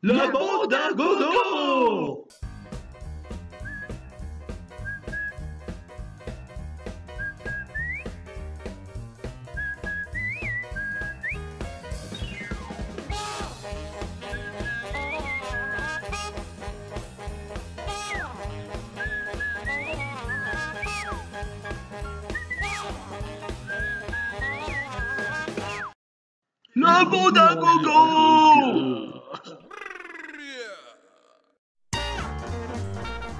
La bande à gogo! La bande à gogo!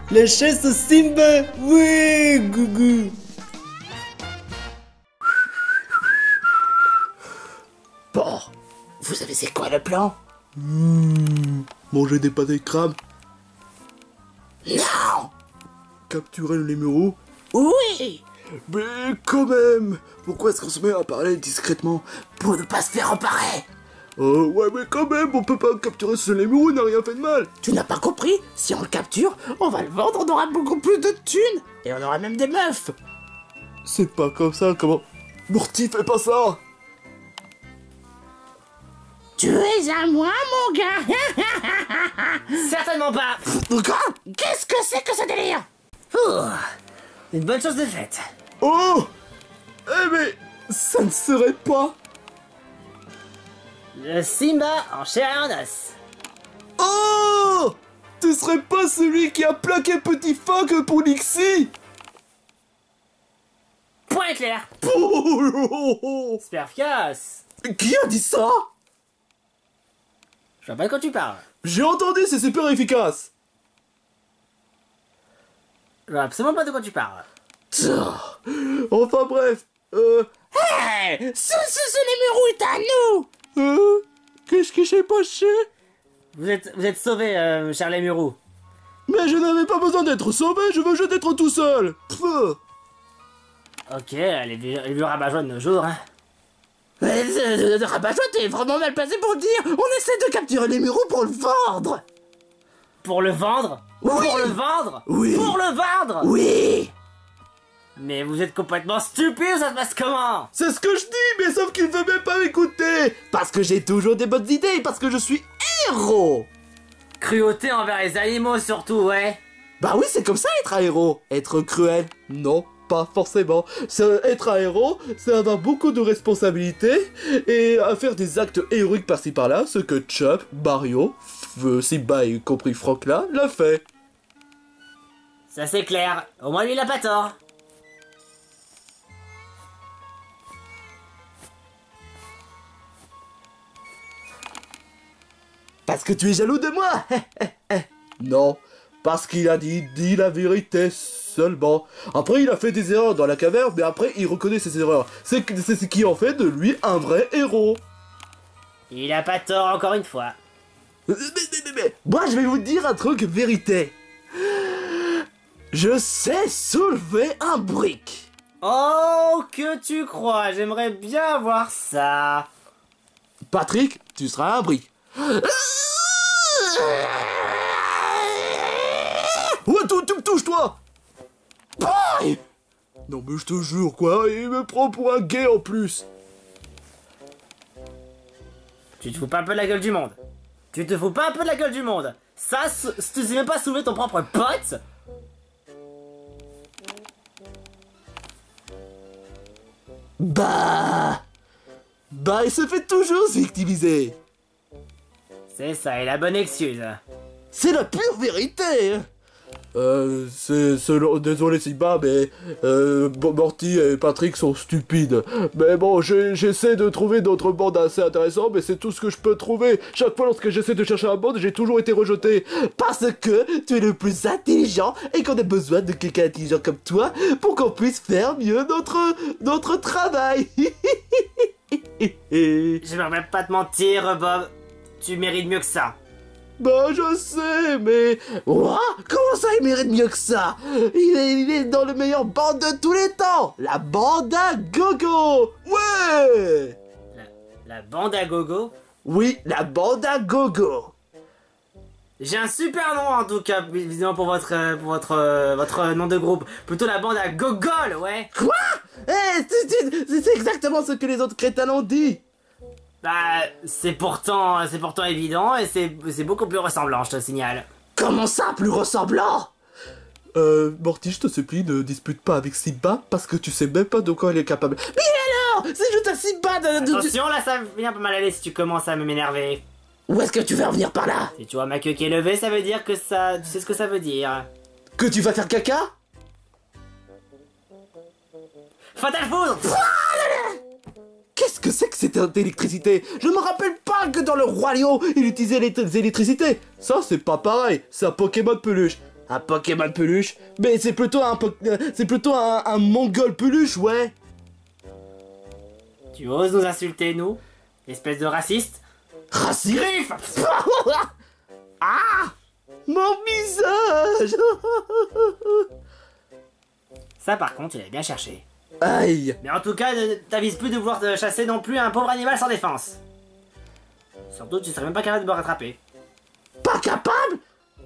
La chasse au Simba. Ouais, Gougou. Bon, vous savez c'est quoi le plan? Manger des pâtes et crabes, Non! capturer le numéro. Oui! Mais quand même, pourquoi est-ce qu'on se met à parler discrètement? Pour ne pas se faire emparer! Oh ouais, mais quand même, on peut pas capturer ce numéro, il n'a rien fait de mal. Tu n'as pas compris? Si on le capture, on va le vendre, on aura beaucoup plus de thunes! Et on aura même des meufs! C'est pas comme ça, comment... Morty, fais pas ça. Tu es à moi, mon gars! Certainement pas. Quoi? Qu'est-ce que c'est que ce délire? Ouh, une bonne chose de faite. Oh. Eh mais, ça ne serait pas... Le Simba en chair et en os. Oh. Tu serais pas celui qui a plaqué Petit Phoque pour Nixie? Point clair. Oh. Super efficace. Qui a dit ça? Je vois pas de quoi tu parles. J'ai entendu, c'est super efficace. Je vois absolument pas de quoi tu parles. Enfin bref, Hey! Ce numéro est à nous! qu'est-ce qui s'est passé? Vous êtes sauvé, cher Lémurou. Mais je n'avais pas besoin d'être sauvé, je veux juste être tout seul. Ok, les vieux rabat-joie de nos jours, hein. Rabat-joie, t'es vraiment mal placé pour le dire! On essaie de capturer les numéros pour le vendre! Pour le vendre? Oui. Pour le vendre? Oui. Pour le vendre? Oui! Mais vous êtes complètement stupide, ça se passe comment? C'est ce que je dis, mais sauf qu'il ne veut même pas m'écouter. Parce que j'ai toujours des bonnes idées, parce que je suis héros! Cruauté envers les animaux surtout, ouais. Bah oui, c'est comme ça être un héros! Être cruel! Non, pas forcément. Être un héros, c'est avoir beaucoup de responsabilités et à faire des actes héroïques par-ci par-là, ce que Chop, Mario, Simba y compris Franck là, l'a fait. Ça c'est clair, au moins lui il a pas tort. Parce que tu es jaloux de moi! Non, parce qu'il a dit la vérité seulement. Après, il a fait des erreurs dans la caverne, mais après, il reconnaît ses erreurs. C'est ce qui en fait de lui un vrai héros. Il a pas tort encore une fois. Mais, moi je vais vous dire un truc vérité. Je sais soulever un brick. Oh, que tu crois, j'aimerais bien voir ça. Patrick, tu seras un brick. Ouais, tu me touches, toi! Bye. Non, mais je te jure, quoi, il me prend pour un gay en plus. Tu te fous pas un peu de la gueule du monde? Tu te fous pas un peu de la gueule du monde? Ça, si tu sais même pas soulever ton propre pote? Bah, il se fait toujours victimiser. C'est ça, et la bonne excuse. C'est la pure vérité. Hein. Désolé Simba, mais Morty et Patrick sont stupides. Mais bon, j'essaie de trouver d'autres bandes assez intéressantes, mais c'est tout ce que je peux trouver. Chaque fois lorsque j'essaie de chercher un bande, j'ai toujours été rejeté. Parce que tu es le plus intelligent et qu'on a besoin de quelqu'un intelligent comme toi pour qu'on puisse faire mieux notre travail. Je vais même pas te mentir, Bob. Tu mérites mieux que ça. Bah je sais, mais... Quoi? Comment ça il mérite mieux que ça? Il est dans le meilleur bande de tous les temps. La bande à gogo. Ouais. La bande à gogo? Oui, la bande à gogo. J'ai un super nom en tout cas, visiblement pour votre nom de groupe. Plutôt la bande à gogol, ouais. Quoi? C'est exactement ce que les autres crétins ont dit. Bah, c'est pourtant évident et c'est beaucoup plus ressemblant, je te signale. Comment ça, plus ressemblant? Morty, je te supplie, ne dispute pas avec Simba parce que tu sais même pas de quoi il est capable. Mais alors, c'est juste un Simba de... Attention, là, ça vient pas mal aller si tu commences à m'énerver. Où est-ce que tu veux en venir par là? Si tu vois ma queue qui est levée, ça veut dire que ça... Tu sais ce que ça veut dire. Que tu vas faire caca? Fatal foudre. Qu'est-ce que c'est que cette électricité? Je me rappelle pas que dans le Roi Lion, il utilisait l'électricité. Ça, c'est pas pareil, c'est un Pokémon peluche. Un Pokémon peluche? Mais c'est plutôt un Mongol peluche, ouais. Tu oses nous insulter, nous? Espèce de raciste? Raciste? Griffe. Ah! Mon visage! Ça, par contre, il avait bien cherché. Aïe! Mais en tout cas, ne t'avise plus de vouloir te chasser non plus un pauvre animal sans défense. Surtout, tu serais même pas capable de me rattraper. Pas capable?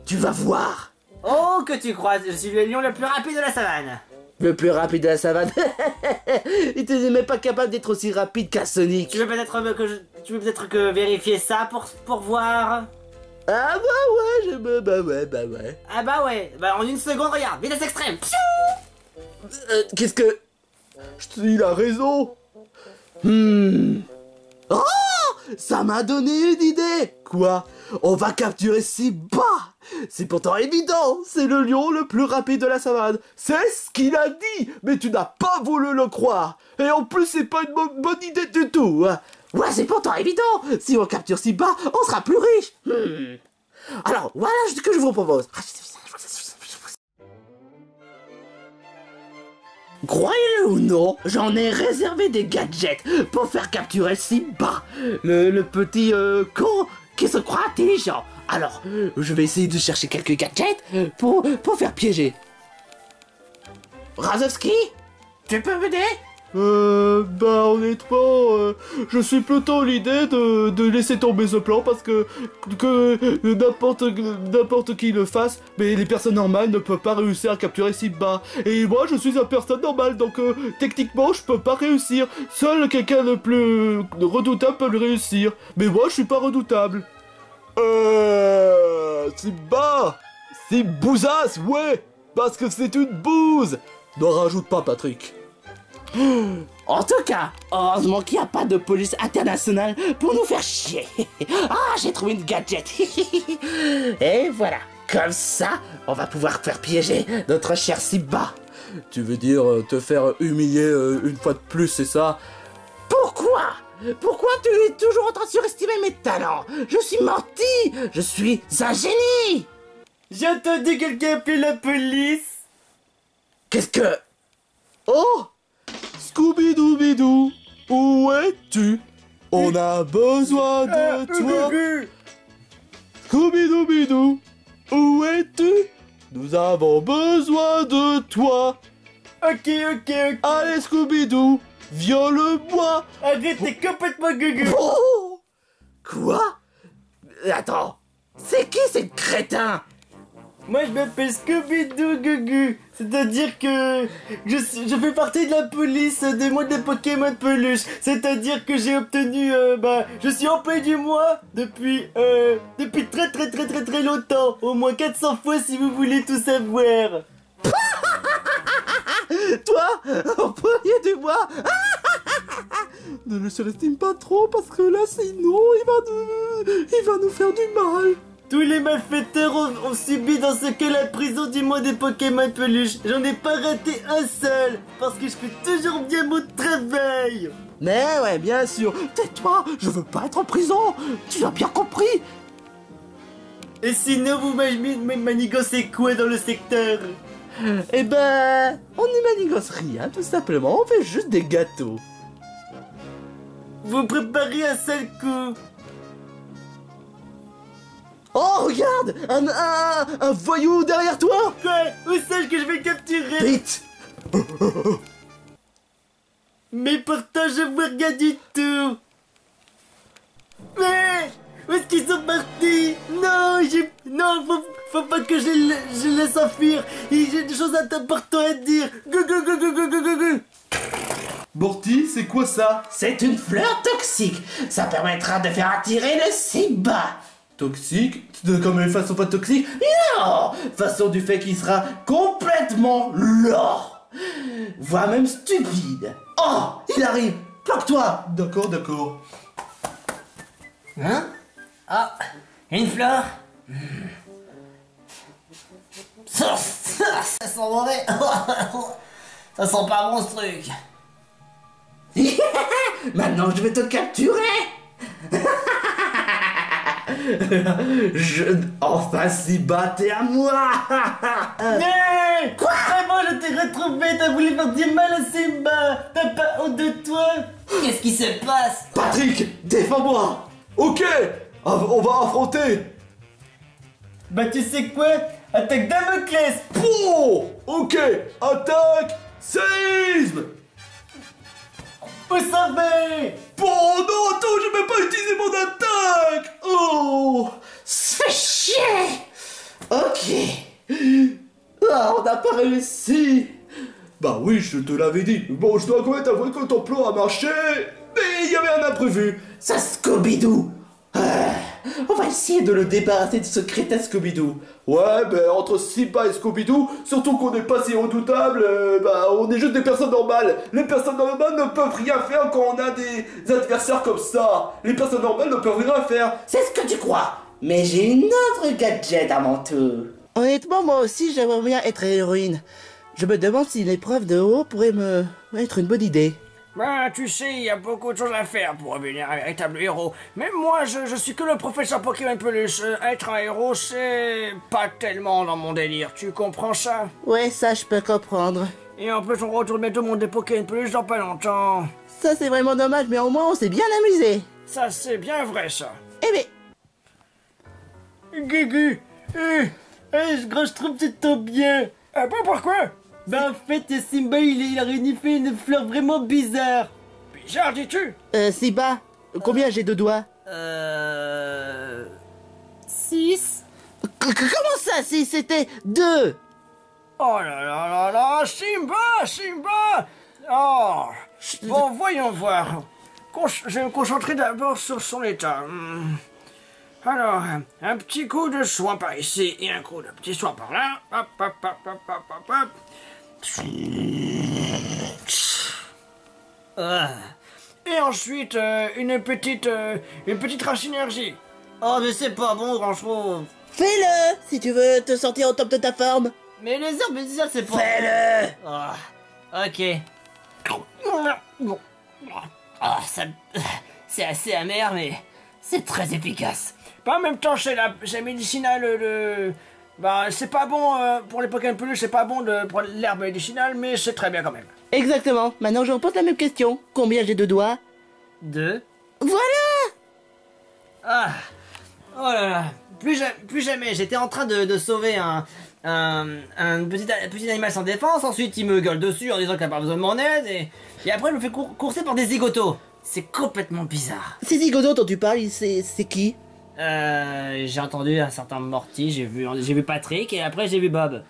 Tu vas voir! Oh, que tu crois, je suis le lion le plus rapide de la savane. Le plus rapide de la savane. Il t'es même pas capable d'être aussi rapide qu'un Sonic. Tu veux peut-être que vérifier ça pour voir. Ah bah ouais, bah ouais. Ah bah ouais, bah en une seconde, regarde, vitesse extrême. Qu'est-ce que... Il a raison. Oh! Ça m'a donné une idée! Quoi? On va capturer Simba! C'est pourtant évident! C'est le lion le plus rapide de la savane. C'est ce qu'il a dit, mais tu n'as pas voulu le croire. Et en plus, c'est pas une bonne idée du tout. Ouais, c'est pourtant évident! Si on capture Simba, on sera plus riche! Alors, voilà ce que je vous propose. Croyez-le ou non, j'en ai réservé des gadgets pour faire capturer Simba, le petit con qui se croit intelligent. Alors, je vais essayer de chercher quelques gadgets pour faire piéger. Razowski, tu peux m'aider? Bah honnêtement, je suis plutôt l'idée de laisser tomber ce plan parce que n'importe qui le fasse, mais les personnes normales ne peuvent pas réussir à capturer Simba. Et moi, je suis une personne normale, donc techniquement, je peux pas réussir. Seul quelqu'un le plus redoutable peut le réussir. Mais moi, je suis pas redoutable. Simba, c'est bousasse, ouais, parce que c'est une bouse. N'en rajoute pas, Patrick. En tout cas, heureusement qu'il n'y a pas de police internationale pour nous faire chier. Ah, j'ai trouvé une gadget. Et voilà, comme ça, on va pouvoir faire piéger notre cher Simba. Tu veux dire te faire humilier une fois de plus, c'est ça? Pourquoi? Pourquoi tu es toujours en train de surestimer mes talents? Je suis menti. Je suis un génie. J'ai entendu quelqu'un appeler la police. Qu'est-ce que... Oh, Scooby-Dooby-Doo, où es-tu? On a besoin de toi. Scooby-Dooby-Doo, où es-tu? Nous avons besoin de toi. Ok. Allez, Scooby-Doo, viole-moi. Arrête, t'es complètement gugu. Oh! Quoi? Attends, c'est qui ces crétins? Moi je m'appelle Scooby-Doo Gugu, c'est-à-dire que je fais partie de la police des mois des Pokémon peluche, c'est-à-dire que j'ai obtenu, je suis employé du mois depuis très longtemps, au moins 400 fois si vous voulez tout savoir. Toi, employé du mois? Ne le surestime pas trop parce que là sinon il va nous faire du mal. Tous les malfaiteurs ont subi dans ce qu'est la prison du monde des Pokémon peluche. J'en ai pas raté un seul, parce que je fais toujours bien mon travail. Mais ouais, bien sûr. Tais-toi, je veux pas être en prison. Tu as bien compris. Et sinon, vous manigocez quoi dans le secteur? Eh ben, on ne manigosse rien, tout simplement. On fait juste des gâteaux. Vous préparez un sale coup. Oh, regarde, un voyou derrière toi. Quoi? Où sais-je que je vais le capturer? Vite. Mais pourtant je vois rien du tout. Mais où est-ce qu'ils sont partis? Non, faut pas que je les laisse enfuir. J'ai des choses importantes à dire. Go. Morty, c'est quoi ça? C'est une fleur toxique. Ça permettra de faire attirer le Simba. Toxique? Comme une façon pas toxique? Non, façon du fait qu'il sera complètement lent, voire même stupide. Oh, il arrive. Planque-toi. D'accord, d'accord. Hein? Ah, une fleur? Ça sent mauvais. Ça sent pas bon ce truc. Maintenant, je vais te capturer. Enfin, Simba, t'es à moi. Mais quoi? Vraiment, je t'ai retrouvé. T'as voulu faire du mal à Simba. T'as pas honte de toi? Qu'est-ce qui se passe? Patrick, défends-moi. Ok, on va affronter. Bah tu sais quoi? Attaque Damoclès. Bon, ok, attaque, séisme. Vous savez. Bon, non, attends, je vais pas utiliser mon attaque. Oh, Ça fait chier. Ok. Ah, on n'a pas réussi. bah oui, je te l'avais dit. Bon, je dois quand même t'avouer que ton plan a marché, mais il y avait un imprévu. Ça, Scooby-Doo. On va essayer de le débarrasser de ce crétin Scooby-Doo. Ouais, ben entre Simba et Scooby-Doo, surtout qu'on n'est pas si redoutable, bah on est juste des personnes normales. Les personnes normales ne peuvent rien faire quand on a des adversaires comme ça. Les personnes normales ne peuvent rien faire. C'est ce que tu crois. Mais j'ai une autre gadget à mon tour. Honnêtement, moi aussi, j'aimerais bien être héroïne. Je me demande si l'épreuve de haut pourrait me être une bonne idée. Bah, tu sais, il y a beaucoup de choses à faire pour devenir un véritable héros. Même moi, je suis que le professeur Pokémon Peluche. Être un héros, c'est pas tellement dans mon délire. Tu comprends ça? Ouais, ça, je peux comprendre. Et en plus, on retourne bientôt au monde des Pokémon Peluche dans pas longtemps. Ça, c'est vraiment dommage, mais au moins, on s'est bien amusé. Ça, c'est bien vrai, ça. Eh mais... Gugu. Je trouve que c'est trop bien. Ah bon, pourquoi? Bah en fait, Simba, il a réunifé une fleur vraiment bizarre. Bizarre, dis-tu? Simba, combien j'ai de doigts? 6. Comment ça, si c'était 2? Oh là là là là, Simba! Oh, bon, voyons voir. Je vais me concentrer d'abord sur son état. Alors, un petit coup de soin par ici et un coup de petit soin par là. Hop, hop, hop, hop, hop, hop, hop. Et ensuite, une petite rachinergie. Oh, mais c'est pas bon, franchement. Fais-le, si tu veux te sentir au top de ta forme. Mais les herbes médicales, c'est pas... Fais-le. Oh, ok. Ah, ça... C'est assez amer, mais c'est très efficace. Bah, en même temps, c'est médicinal, Bah, c'est pas bon pour les Pokémon Peluche, c'est pas bon pour l'herbe médicinale, mais c'est très bien quand même. Exactement. Maintenant, je repose la même question. Combien j'ai de doigts? 2. Voilà. Ah. Oh là là. Plus jamais. J'étais en train de sauver un petit animal sans défense. Ensuite, il me gueule dessus en disant qu'il n'a pas besoin de mon aide. Et après, il me fait courser par des zigotos. C'est complètement bizarre. Ces zigotos dont tu parles, c'est qui? J'ai entendu un certain Morty, j'ai vu Patrick et après j'ai vu Bob.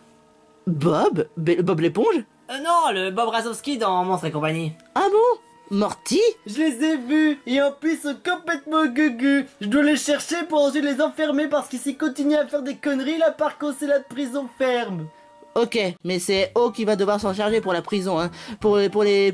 Bob? Bob l'éponge? Non, le Bob Razowski dans Monstres et compagnie. Ah bon? Morty? Je les ai vus et en plus ils sont complètement gugus. Je dois les chercher pour ensuite les enfermer parce qu'ils s'y continuent à faire des conneries là par contre c'est la prison ferme. Ok, mais c'est O qui va devoir s'en charger pour la prison, hein. Pour les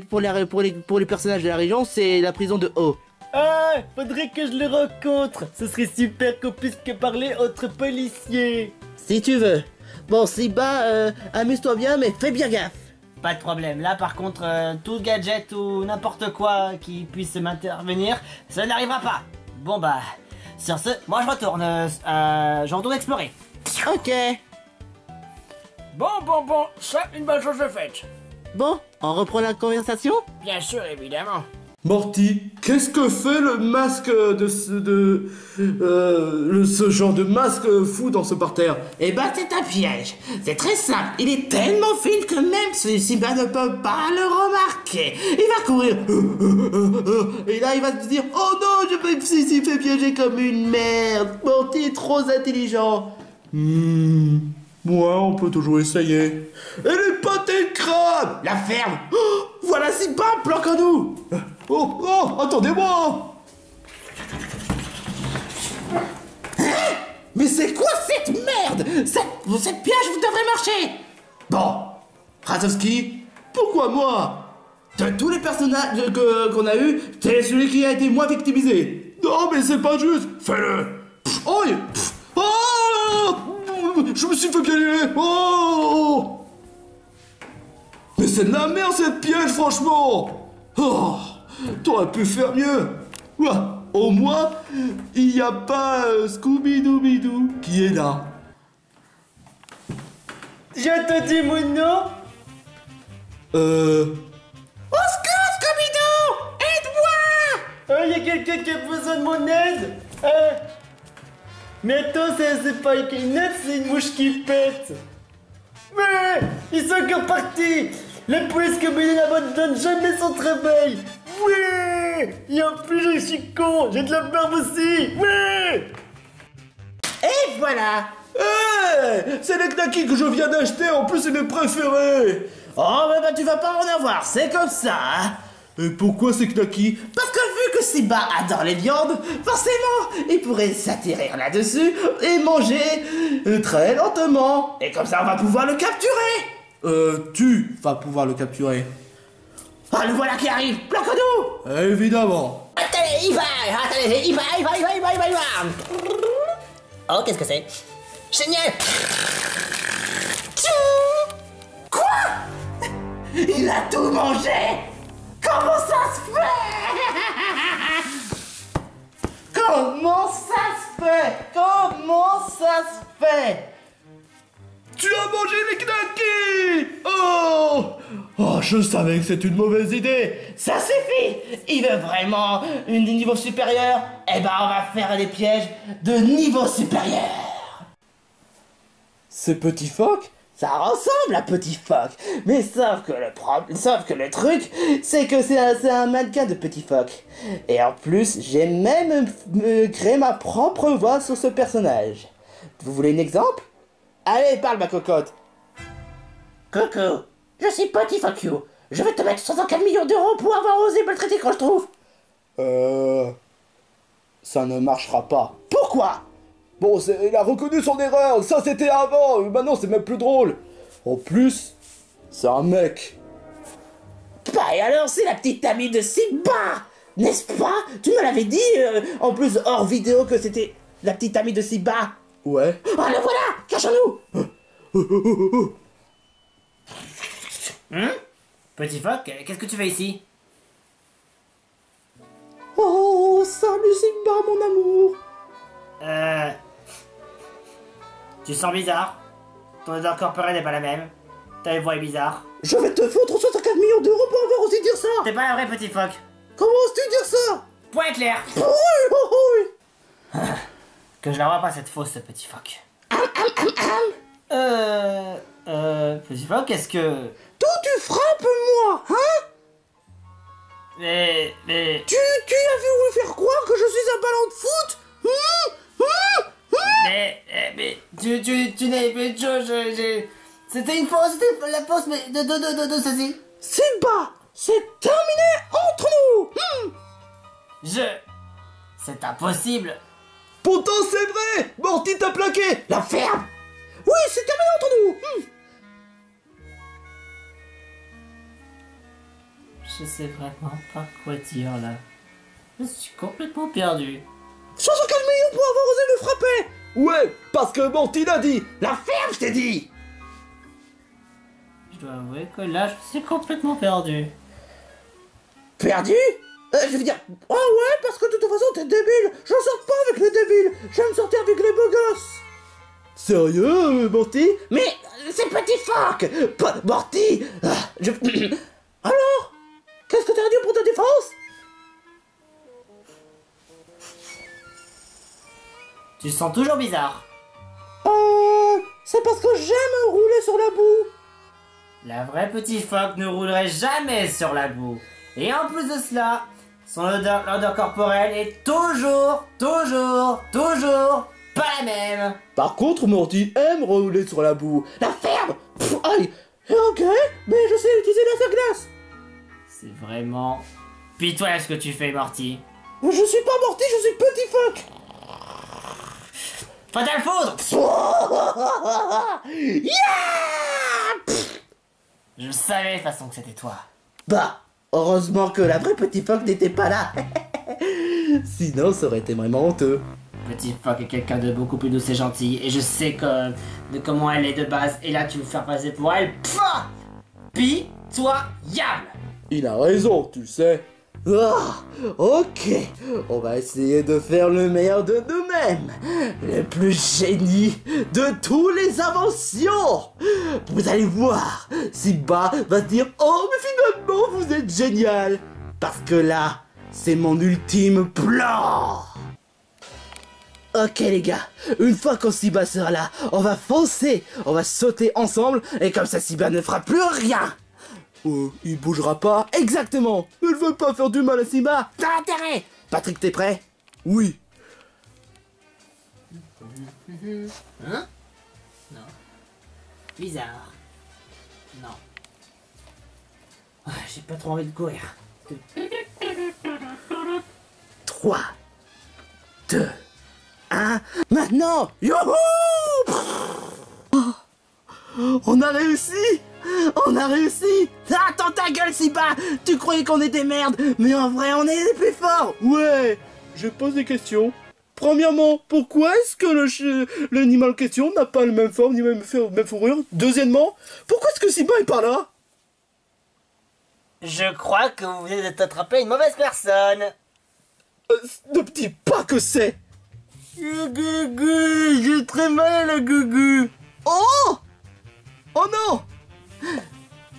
personnages de la région, c'est la prison de O. Ah, faudrait que je le rencontre. Ce serait super qu'on puisse que parler entre policiers. Si tu veux. Bon, Simba, amuse-toi bien, mais fais bien gaffe. Pas de problème. Là, par contre, tout gadget ou n'importe quoi qui puisse m'intervenir, ça n'arrivera pas. Bon bah, sur ce, moi je retourne explorer. Ok. Bon, ça, une bonne chose de faite. Bon, on reprend la conversation? Bien sûr, évidemment. Morty, qu'est-ce que fait le masque ce genre de masque fou dans ce parterre? Eh ben, c'est un piège. C'est très simple. Il est tellement fine que même Simba ne peut pas le remarquer. Il va courir. Et là, il va se dire, oh non, je me suis fait piéger comme une merde. Morty est trop intelligent. Ouais, on peut toujours essayer. Et les pâtés de crabe! La ferme. Voilà Simba, planquons-nous. Oh, oh, attendez-moi. Mais c'est quoi cette merde? Cette piège vous devrait marcher. Bon, Razowski, Pourquoi moi? de tous les personnages qu'on a eu, t'es celui qui a été moins victimisé. Non, mais c'est pas juste. Fais-le. Oh, oh, je me suis fait piéger. Oh, mais c'est de la merde cette piège, franchement. Oh, t'aurais pu faire mieux. Ouah, au moins, il n'y a pas Scooby-Doo qui est là. J'ai entendu mon nom. Au secours, Scooby-Doo! Aide-moi! Oh, y a quelqu'un qui a besoin de mon aide. Mais attends, c'est pas une aide, c'est une mouche qui pète. Mais ils sont encore partis. La police Scooby-Doo n'abandonne jamais son travail. Ouais. Et en plus, je suis con. J'ai de la barbe aussi. Ouais. Et voilà! Hey, c'est les knackis que je viens d'acheter, en plus c'est mes préférés. Oh, bah tu vas pas en avoir, c'est comme ça, hein? Et pourquoi c'est knackis? Parce que vu que Simba adore les viandes, forcément, il pourrait s'atterrir là-dessus et manger très lentement. Et comme ça, on va pouvoir le capturer. Tu vas pouvoir le capturer. Ah, le voilà qui arrive, planquons-nous! Évidemment. Attendez, il va. Oh, qu'est-ce que c'est? Génial! Quoi? Il a tout mangé? Comment ça se fait? Comment ça se fait? Comment ça se fait? Tu as mangé les knackis! Oh! Oh, je savais que c'était une mauvaise idée. Ça suffit! Il veut vraiment une niveau supérieur? Eh ben, on va faire des pièges de niveau supérieur! C'est Petit Phoque? Ça ressemble à Petit Phoque, mais sauf que le truc, c'est que c'est un mannequin de Petit Phoque. Et en plus, j'ai même créé ma propre voix sur ce personnage. Vous voulez un exemple? Allez, parle ma cocotte! Coco, je suis Petit Phoque You. Je vais te mettre 64 millions d'euros pour avoir osé me le traiter quand je trouve. Ça ne marchera pas. Pourquoi? Bon, il a reconnu son erreur, ça c'était avant, maintenant c'est même plus drôle. En plus, c'est un mec. Bah et alors, c'est la petite amie de Simba, n'est-ce pas? Tu me l'avais dit, en plus hors vidéo, que c'était la petite amie de Simba. Ouais. Oh, le voilà! Cachons-nous! Petit phoque, qu'est-ce que tu fais ici? Oh, salut Simba, mon amour! Tu sens bizarre. Ton odeur corporelle n'est pas la même. Ta voix est bizarre. Je vais te foutre 64 millions d'euros pour avoir osé dire ça! T'es pas un vrai petit phoque. Comment oses-tu dire ça? Point clair. Oui, oui, oui! Que je la vois pas cette fausse, ce petit phoque. Petit phoque, est-ce que... D'où tu frappes, moi, hein? Mais... Tu as voulu faire croire que je suis un ballon de foot? Mais... Tu n'es... Mais c'était une fausse, c'était la fausse, mais de ceci. Simba, c'est terminé entre nous! C'est impossible. Pourtant c'est vrai, Morty t'a plaqué. La ferme! Oui, c'est terminé entre nous! Je sais vraiment pas quoi dire là. Je suis complètement perdu. 64 millions pour avoir osé me frapper! Ouais, parce que Morty l'a dit. La ferme, je t'ai dit! Je dois avouer que là, je suis complètement perdu. Perdu? Je veux dire... Oh ouais, parce que de toute façon, t'es débile! Je sors pas avec les débiles! J'aime sortir avec les beaux gosses! Sérieux, Morty? Mais c'est Petit Phoque! Pas Morty! Alors? Qu'est-ce que t'as dit pour ta défense? Tu sens toujours bizarre. C'est parce que j'aime rouler sur la boue! La vraie Petit Phoque ne roulerait jamais sur la boue. Et en plus de cela, son l'odeur corporelle est toujours pas la même. Par contre, Morty aime rouler sur la boue. La ferme! Pff, aïe! Ok, mais je sais utiliser la glace! C'est vraiment pitoyable ce que tu fais, Morty. Je suis pas Morty, je suis Petit Phoque. Fatal Foudre. Je savais de toute façon que c'était toi. Bah, heureusement que la vraie Petit Phoque n'était pas là. Sinon, ça aurait été vraiment honteux. Petit Phoque est quelqu'un de beaucoup plus douce et gentil, et je sais de comment elle est de base, et là tu veux faire passer pour elle. Pitoyable. Il a raison, tu sais. Ah, ok, on va essayer de faire le meilleur de nous-mêmes, le plus génie de tous les inventions. Vous allez voir, Simba va dire « Oh, mais finalement, vous êtes génial !» Parce que là, c'est mon ultime plan. Ok les gars, une fois quand Simba sera là, on va foncer, on va sauter ensemble, et comme ça Simba ne fera plus rien. Il bougera pas. Exactement. Je veux pas faire du mal à Simba. T'as intérêt. Patrick, t'es prêt? Oui. Hein? Non. Bizarre. Non. Ah, j'ai pas trop envie de courir. 3, 2, 1, maintenant. Youhou! On a réussi! On a réussi! Attends ta gueule, Simba! Tu croyais qu'on était merde, mais en vrai, on est les plus forts! Ouais. Je pose des questions. Premièrement, pourquoi est-ce que l'animal en question n'a pas le même forme ni même fourrure? Deuxièmement, pourquoi est-ce que Simba est pas là? Je crois que vous venez d'être attrapé une mauvaise personne. Ne me dis pas que c'est... Gugu, j'ai très mal à Gugu. Oh! Oh non!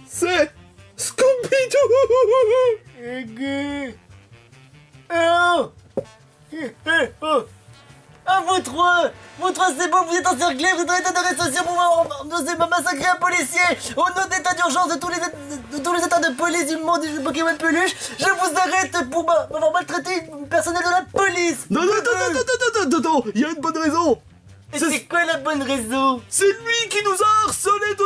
C'est Scooby-Doo! Gugu. Oh! Oh! Ah, vous trois, c'est bon, vous êtes encerclés, vous êtes en état d'arrestation pour massacrer un policier. Au nom d'état d'urgence de tous les états de police du monde du Pokémon Peluche, je vous arrête pour avoir maltraité le personnel de la police. Non, il y a une bonne raison. Et c'est quoi la bonne raison? C'est lui qui nous a harcelé de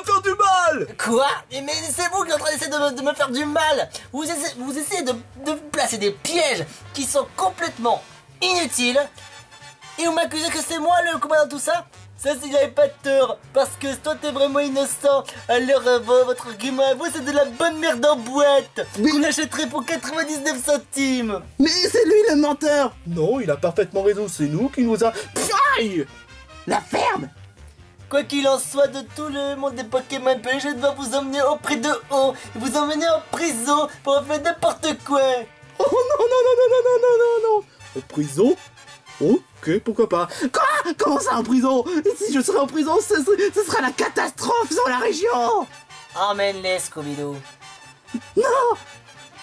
faire du mal. Quoi? Mais c'est vous qui êtes en train d'essayer de me faire du mal. Vous essayez de placer des pièges qui sont complètement inutiles. Et vous m'accusez que c'est moi le commandant de tout ça? Ça, s'il n'y avait pas de tort, parce que toi t'es vraiment innocent. Alors votre argument à vous, c'est de la bonne merde en boîte qu'on achèterait pour 99 centimes. Mais c'est lui le menteur! Non, il a parfaitement raison, c'est nous qui nous a... Aïe! La ferme! Quoi qu'il en soit, de tout le monde des Pokémon Peluche, je vais devoir vous emmener auprès de haut et vous emmener en prison pour faire n'importe quoi. Oh non! En prison? Ok, pourquoi pas. Quoi? Comment ça en prison? Si je serais en prison, ce serait la catastrophe sur la région! Emmène-les, Scooby-Doo. Non!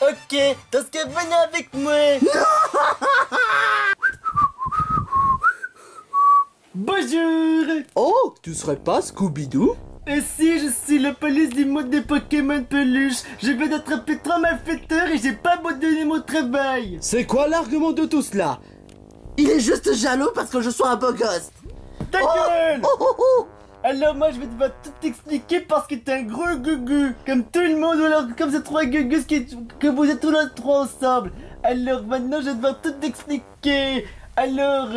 Ok, dans ce cas, venez avec moi. Bonjour. Oh, tu serais pas Scooby-Doo? Et si je suis la police du monde des Pokémon Peluche, je viens d'attraper 3 malfaiteurs et j'ai pas abandonné mon travail. C'est quoi l'argument de tout cela? Il est juste jaloux parce que je sois un beau gosse! Ta gueule! Oh. Alors moi je vais devoir tout t'expliquer parce que t'es un gros gugu, comme tout le monde, ou alors comme ces 3 gugus que vous êtes tous les 3 ensemble. Alors maintenant je vais devoir tout t'expliquer. Alors,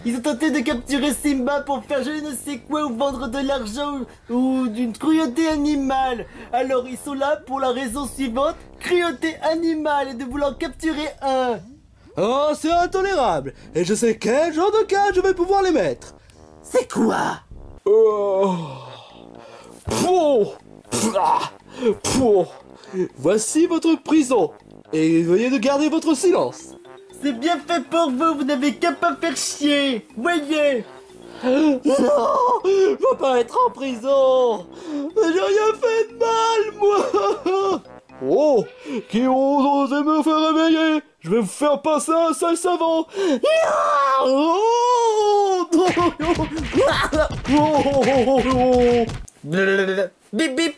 ils ont tenté de capturer Simba pour faire je ne sais quoi ou vendre de l'argent ou d'une cruauté animale. Alors ils sont là pour la raison suivante, cruauté animale et de vouloir capturer un. Oh, c'est intolérable. Et je sais quel genre de cas je vais pouvoir les mettre. C'est quoi? Voici votre prison. Et veuillez de garder votre silence. C'est bien fait pour vous, vous n'avez qu'à pas faire chier. Voyez. Non! Je veux pas être en prison! J'ai rien fait de mal, moi! Oh! Qui ose oser me faire réveiller? Je vais vous faire passer un sale savant! Non! Bip bip!